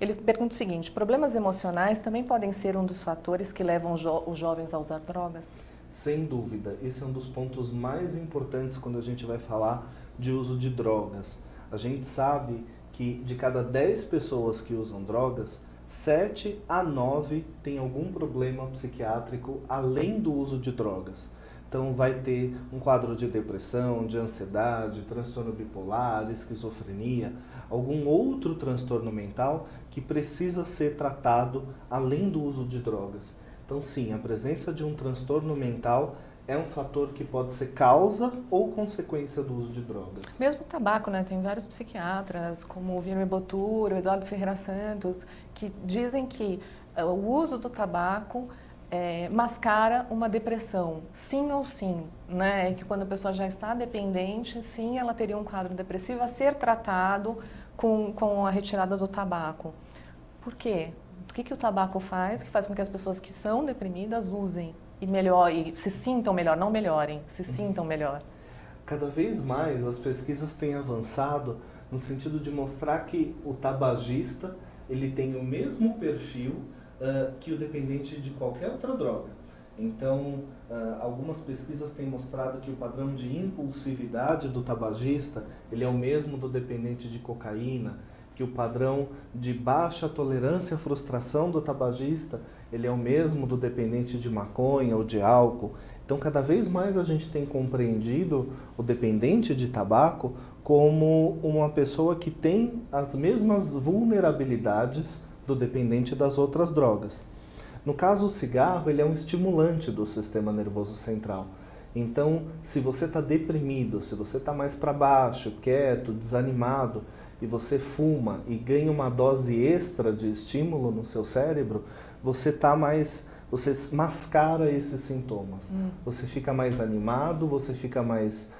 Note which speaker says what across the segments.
Speaker 1: Ele pergunta o seguinte: problemas emocionais também podem ser um dos fatores que levam os jovens a usar drogas?
Speaker 2: Sem dúvida, esse é um dos pontos mais importantes quando a gente vai falar de uso de drogas. A gente sabe que de cada 10 pessoas que usam drogas, 7 a 9 têm algum problema psiquiátrico além do uso de drogas. Então vai ter um quadro de depressão, de ansiedade, transtorno bipolar, esquizofrenia, algum outro transtorno mental que precisa ser tratado além do uso de drogas. Então sim, a presença de um transtorno mental é um fator que pode ser causa ou consequência do uso de drogas.
Speaker 1: Mesmo o tabaco, né? Tem vários psiquiatras, como o Wilmer Botura, o Eduardo Ferreira Santos, que dizem que o uso do tabaco mascara uma depressão, sim ou sim, né? E que quando a pessoa já está dependente, sim, ela teria um quadro depressivo a ser tratado com a retirada do tabaco. Por quê? O que o tabaco faz? Que faz com que as pessoas que são deprimidas usem e se sintam melhor, não melhorem, se sintam melhor.
Speaker 2: Cada vez mais as pesquisas têm avançado no sentido de mostrar que o tabagista ele tem o mesmo perfil que o dependente de qualquer outra droga. Então, algumas pesquisas têm mostrado que o padrão de impulsividade do tabagista ele é o mesmo do dependente de cocaína, que o padrão de baixa tolerância à frustração do tabagista ele é o mesmo do dependente de maconha ou de álcool. Então, cada vez mais a gente tem compreendido o dependente de tabaco como uma pessoa que tem as mesmas vulnerabilidades do dependente das outras drogas. No caso, o cigarro ele é um estimulante do sistema nervoso central. Então, se você está deprimido, se você está mais para baixo, quieto, desanimado, e você fuma e ganha uma dose extra de estímulo no seu cérebro, você mascara esses sintomas. Você fica mais animado, você fica mais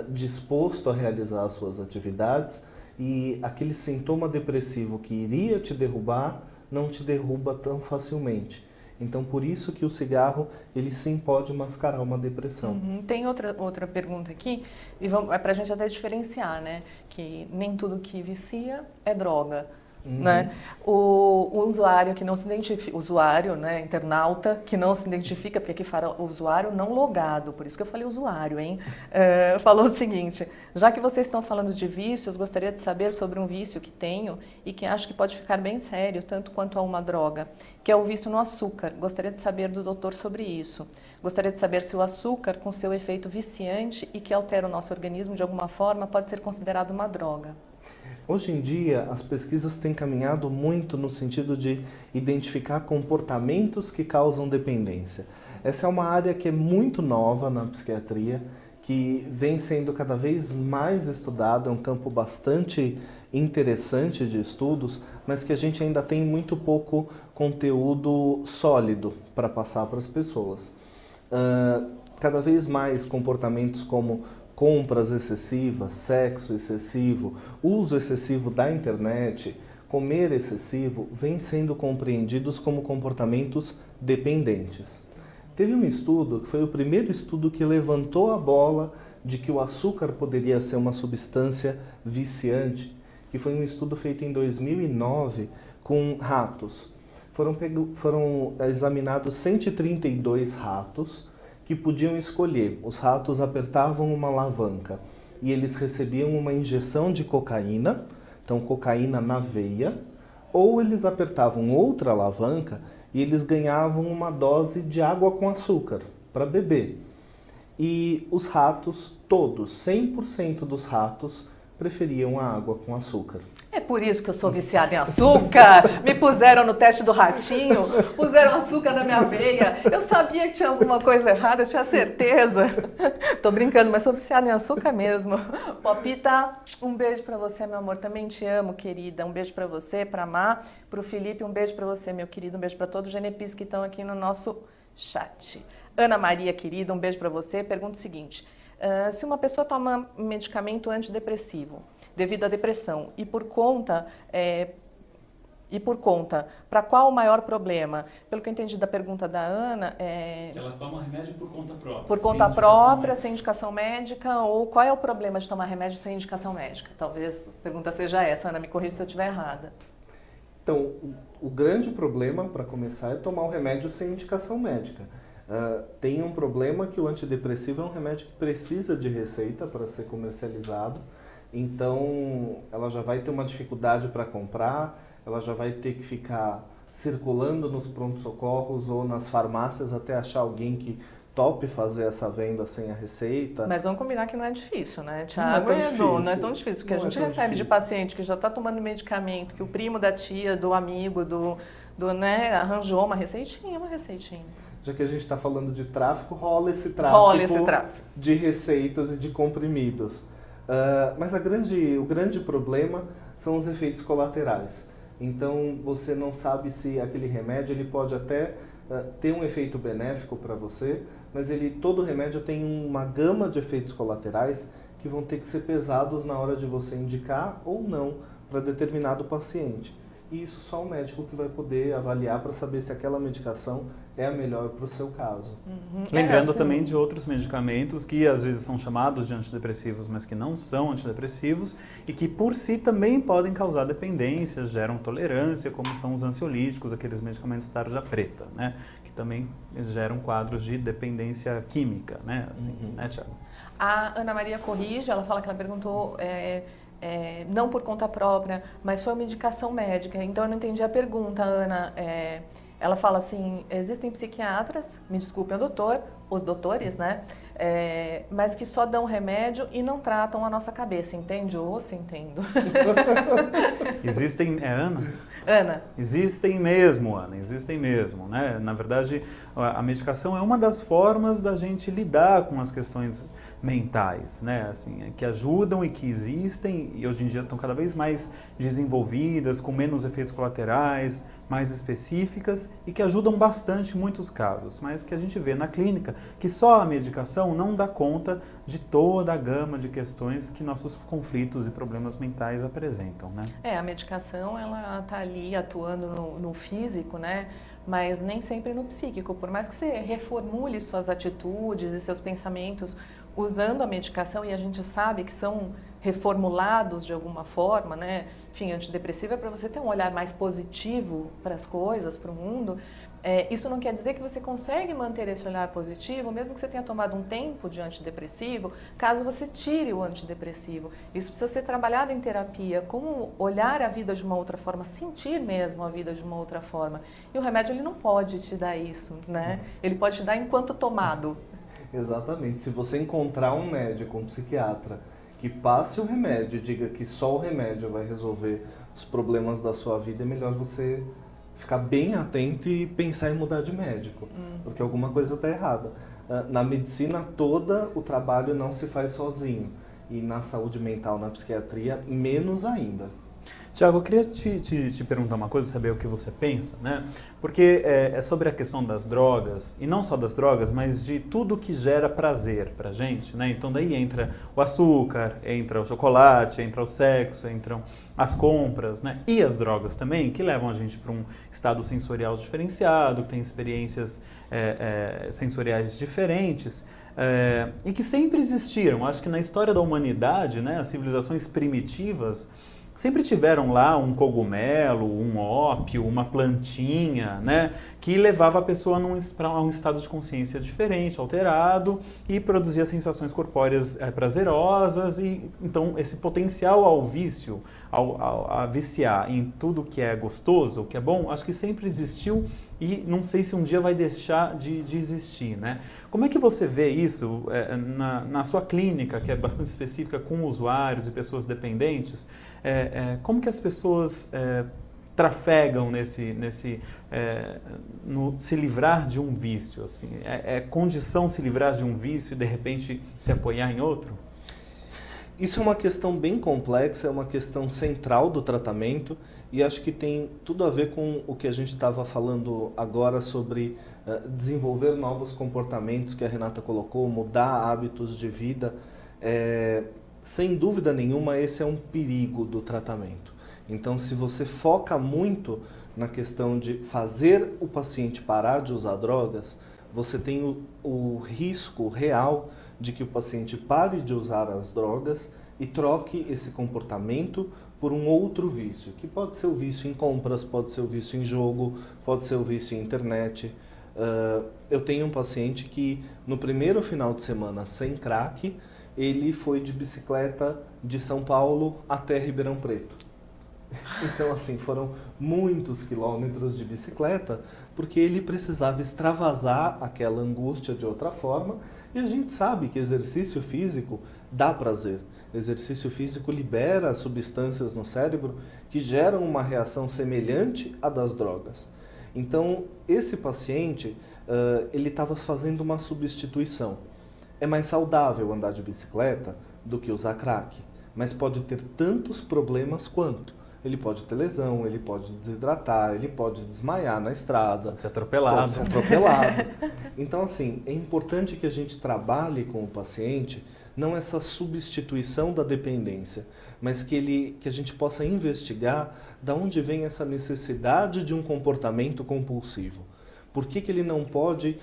Speaker 2: disposto a realizar as suas atividades e aquele sintoma depressivo que iria te derrubar, não te derruba tão facilmente. Então, por isso que o cigarro, ele sim pode mascarar uma depressão.
Speaker 1: Tem outra pergunta aqui, e é pra gente até diferenciar, né? Que nem tudo que vicia é droga. Né? O usuário que não se identifica, né, internauta que não se identifica, porque aqui fala usuário não logado, por isso que eu falei usuário, hein? Falou o seguinte: já que vocês estão falando de vícios, gostaria de saber sobre um vício que tenho e que acho que pode ficar bem sério, tanto quanto a uma droga, que é o vício no açúcar. Gostaria de saber do doutor sobre isso. Gostaria de saber se o açúcar, com seu efeito viciante e que altera o nosso organismo de alguma forma, pode ser considerado uma droga.
Speaker 2: Hoje em dia, as pesquisas têm caminhado muito no sentido de identificar comportamentos que causam dependência. Essa é uma área que é muito nova na psiquiatria, que vem sendo cada vez mais estudada, é um campo bastante interessante de estudos, mas que a gente ainda tem muito pouco conteúdo sólido para passar para as pessoas. Cada vez mais comportamentos como compras excessivas, sexo excessivo, uso excessivo da internet, comer excessivo, vêm sendo compreendidos como comportamentos dependentes. Teve um estudo, que foi o primeiro estudo que levantou a bola de que o açúcar poderia ser uma substância viciante, que foi um estudo feito em 2009 com ratos. Foram examinados 132 ratos, que podiam escolher. Os ratos apertavam uma alavanca e eles recebiam uma injeção de cocaína, então cocaína na veia, ou eles apertavam outra alavanca e eles ganhavam uma dose de água com açúcar para beber. E os ratos, todos, 100% dos ratos, preferiam a água com açúcar.
Speaker 1: É por isso que eu sou viciada em açúcar. Me puseram no teste do ratinho, puseram açúcar na minha veia. Eu sabia que tinha alguma coisa errada, eu tinha certeza. Tô brincando, mas sou viciada em açúcar mesmo. Popita, um beijo pra você, meu amor. Também te amo, querida. Um beijo pra você, pra Má, pro Felipe. Um beijo pra você, meu querido. Um beijo pra todos os genepis que estão aqui no nosso chat. Ana Maria, querida, um beijo pra você. Pergunta o seguinte: se uma pessoa toma medicamento antidepressivo devido à depressão e por conta, para qual o maior problema? Pelo que eu entendi da pergunta da Ana,
Speaker 3: que ela toma remédio por conta própria.
Speaker 1: Por conta própria, sem indicação médica, ou qual é o problema de tomar remédio sem indicação médica? Talvez a pergunta seja essa, Ana, me corrija se eu estiver errada.
Speaker 2: Então, o grande problema, para começar, é tomar o remédio sem indicação médica. Tem um problema que o antidepressivo é um remédio que precisa de receita para ser comercializado, então ela já vai ter uma dificuldade para comprar, ela já vai ter que ficar circulando nos prontos-socorros ou nas farmácias até achar alguém que tope fazer essa venda sem a receita.
Speaker 1: Mas vamos combinar que não é difícil, né,
Speaker 2: Não é
Speaker 1: Tiago?
Speaker 2: tão difícil.
Speaker 1: Não é tão difícil, porque a
Speaker 2: Não é
Speaker 1: gente
Speaker 2: tão
Speaker 1: recebe de
Speaker 2: difícil.
Speaker 1: paciente que já está tomando medicamento, que o primo da tia, do amigo, né, arranjou uma receitinha.
Speaker 2: Já que a gente está falando de tráfico, rola esse
Speaker 1: Rola esse tráfico.
Speaker 2: de receitas e de comprimidos. Mas o grande problema são os efeitos colaterais. Então, você não sabe se aquele remédio ele pode até ter um efeito benéfico para você, mas todo remédio tem uma gama de efeitos colaterais que vão ter que ser pesados na hora de você indicar ou não para determinado paciente. E isso só o médico que vai poder avaliar para saber se aquela medicação é a melhor para o seu caso.
Speaker 1: Uhum.
Speaker 4: Lembrando
Speaker 1: assim,
Speaker 4: também de outros medicamentos que às vezes são chamados de antidepressivos, mas que não são antidepressivos e que por si também podem causar dependência, geram tolerância, como são os ansiolíticos, aqueles medicamentos tarja preta, né? Que também geram quadros de dependência química, né? Assim, né, Tiago?
Speaker 1: A Ana Maria corrige, ela fala que ela perguntou não por conta própria, mas foi uma indicação médica. Então eu não entendi a pergunta, Ana. Ela fala assim, existem psiquiatras, me desculpem os doutores, né? Mas que só dão remédio e não tratam a nossa cabeça, entende? Ou se entendo.
Speaker 4: Existem, Ana?
Speaker 1: Ana.
Speaker 4: Existem mesmo, Ana, existem mesmo, né? Na verdade, a medicação é uma das formas da gente lidar com as questões mentais, né? Assim, que ajudam e que existem e hoje em dia estão cada vez mais desenvolvidas, com menos efeitos colaterais, mais específicas e que ajudam bastante em muitos casos, mas que a gente vê na clínica que só a medicação não dá conta de toda a gama de questões que nossos conflitos e problemas mentais apresentam, né?
Speaker 1: A medicação, ela está ali atuando no físico, né? Mas nem sempre no psíquico. Por mais que você reformule suas atitudes e seus pensamentos usando a medicação, e a gente sabe que são reformulados de alguma forma, né? Enfim, antidepressivo é para você ter um olhar mais positivo para as coisas, para o mundo. Isso não quer dizer que você consegue manter esse olhar positivo, mesmo que você tenha tomado um tempo de antidepressivo, caso você tire o antidepressivo. Isso precisa ser trabalhado em terapia, como olhar a vida de uma outra forma, sentir mesmo a vida de uma outra forma. E o remédio ele não pode te dar isso, né? Ele pode te dar enquanto tomado.
Speaker 2: Exatamente. Se você encontrar um médico, um psiquiatra, que passe o remédio e diga que só o remédio vai resolver os problemas da sua vida, é melhor você ficar bem atento e pensar em mudar de médico, porque alguma coisa está errada. Na medicina toda, o trabalho não se faz sozinho, e na saúde mental, na psiquiatria, menos ainda.
Speaker 4: Tiago, eu queria te perguntar uma coisa, saber o que você pensa, né? Porque é sobre a questão das drogas, e não só das drogas, mas de tudo que gera prazer pra gente, né? Então daí entra o açúcar, entra o chocolate, entra o sexo, entram as compras, né? E as drogas também, que levam a gente para um estado sensorial diferenciado, que tem experiências sensoriais diferentes. E que sempre existiram. Acho que na história da humanidade, né, as civilizações primitivas sempre tiveram lá um cogumelo, um ópio, uma plantinha, né, que levava a pessoa a um estado de consciência diferente, alterado, e produzia sensações corpóreas prazerosas, e então esse potencial ao vício, a viciar em tudo que é gostoso, que é bom, acho que sempre existiu e não sei se um dia vai deixar de existir, né? Como é que você vê isso na sua clínica, que é bastante específica com usuários e pessoas dependentes? Como que as pessoas trafegam no se livrar de um vício? Assim? É condição se livrar de um vício e de repente se apoiar em outro?
Speaker 2: Isso é uma questão bem complexa, é uma questão central do tratamento e acho que tem tudo a ver com o que a gente estava falando agora sobre desenvolver novos comportamentos que a Renata colocou, mudar hábitos de vida. Sem dúvida nenhuma, esse é um perigo do tratamento. Então, se você foca muito na questão de fazer o paciente parar de usar drogas, você tem o risco real de que o paciente pare de usar as drogas e troque esse comportamento por um outro vício, que pode ser o vício em compras, pode ser o vício em jogo, pode ser o vício em internet. Eu tenho um paciente que no primeiro final de semana sem crack, ele foi de bicicleta de São Paulo até Ribeirão Preto. Então, assim, foram muitos quilômetros de bicicleta, porque ele precisava extravasar aquela angústia de outra forma, e a gente sabe que exercício físico dá prazer. Exercício físico libera substâncias no cérebro que geram uma reação semelhante à das drogas. Então, esse paciente, ele estava fazendo uma substituição. É mais saudável andar de bicicleta do que usar crack, mas pode ter tantos problemas quanto. Ele pode ter lesão, ele pode desidratar, ele pode desmaiar na estrada.
Speaker 4: Pode ser atropelado.
Speaker 2: Pode ser atropelado. Então, assim, é importante que a gente trabalhe com o paciente, não essa substituição da dependência, mas que a gente possa investigar de onde vem essa necessidade de um comportamento compulsivo. Por que ele não pode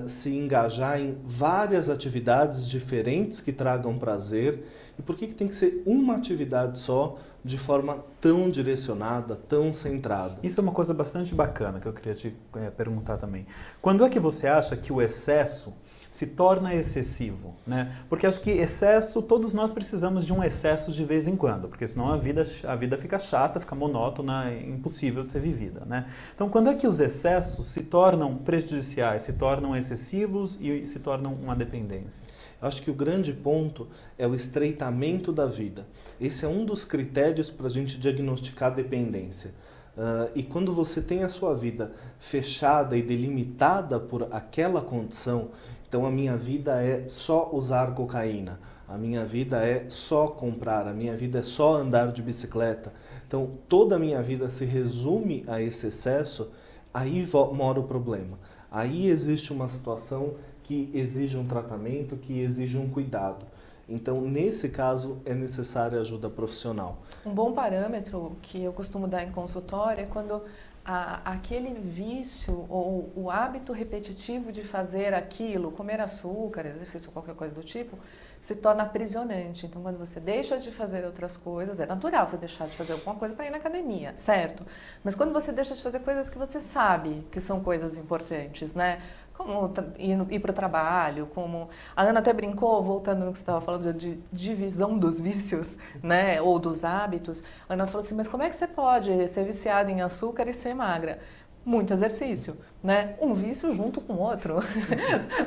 Speaker 2: se engajar em várias atividades diferentes que tragam prazer? E por que tem que ser uma atividade só, de forma tão direcionada, tão centrada?
Speaker 4: Isso é uma coisa bastante bacana que eu queria te perguntar também. Quando é que você acha que o excesso se torna excessivo, né? Porque acho que excesso, todos nós precisamos de um excesso de vez em quando, porque senão a vida fica chata, fica monótona, impossível de ser vivida, né? Então, quando é que os excessos se tornam prejudiciais, se tornam excessivos e se tornam uma dependência?
Speaker 2: Eu acho que o grande ponto é o estreitamento da vida. Esse é um dos critérios para a gente diagnosticar a dependência. E quando você tem a sua vida fechada e delimitada por aquela condição, então a minha vida é só usar cocaína, a minha vida é só comprar, a minha vida é só andar de bicicleta. Então toda a minha vida se resume a esse excesso, aí mora o problema. Aí existe uma situação que exige um tratamento, que exige um cuidado. Então, nesse caso, é necessária ajuda profissional.
Speaker 1: Um bom parâmetro que eu costumo dar em consultório é quando aquele vício ou o hábito repetitivo de fazer aquilo, comer açúcar, exercício, qualquer coisa do tipo, se torna aprisionante. Então, quando você deixa de fazer outras coisas, é natural você deixar de fazer alguma coisa para ir na academia, certo? Mas quando você deixa de fazer coisas que você sabe que são coisas importantes, né? Como ir para o trabalho, como... A Ana até brincou, voltando no que você estava falando de divisão dos vícios, né, ou dos hábitos. A Ana falou assim, mas como é que você pode ser viciada em açúcar e ser magra? Muito exercício, né? Um vício junto com o outro.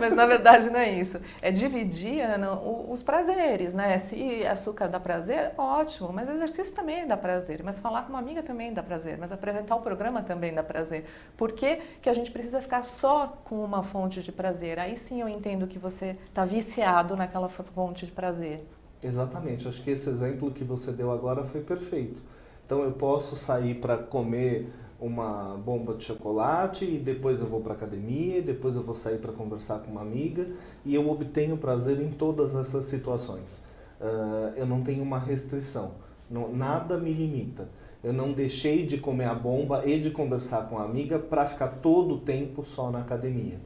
Speaker 1: Mas na verdade não é isso. É dividir, Ana, os prazeres, né? Se açúcar dá prazer, ótimo, mas exercício também dá prazer. Mas falar com uma amiga também dá prazer. Mas apresentar o programa também dá prazer. Por que que a gente precisa ficar só com uma fonte de prazer? Aí sim eu entendo que você está viciado naquela fonte de prazer.
Speaker 2: Exatamente. Acho que esse exemplo que você deu agora foi perfeito. Então eu posso sair para comer uma bomba de chocolate e depois eu vou para a academia, e depois eu vou sair para conversar com uma amiga e eu obtenho prazer em todas essas situações. Eu não tenho uma restrição, nada me limita. Eu não deixei de comer a bomba e de conversar com a amiga para ficar todo o tempo só na academia.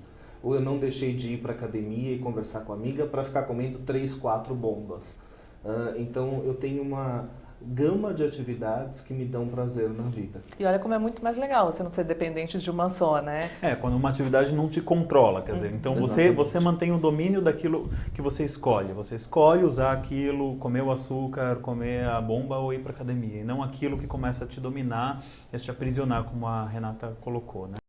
Speaker 2: Ou eu não deixei de ir para a academia e conversar com a amiga para ficar comendo 3, 4 bombas. Então eu tenho uma gama de atividades que me dão prazer na vida.
Speaker 1: E olha como é muito mais legal você não ser dependente de uma só, né?
Speaker 4: Quando uma atividade não te controla, quer dizer, então você mantém o domínio daquilo que você escolhe. Você escolhe usar aquilo, comer o açúcar, comer a bomba ou ir para academia, e não aquilo que começa a te dominar e a te aprisionar, como a Renata colocou, né?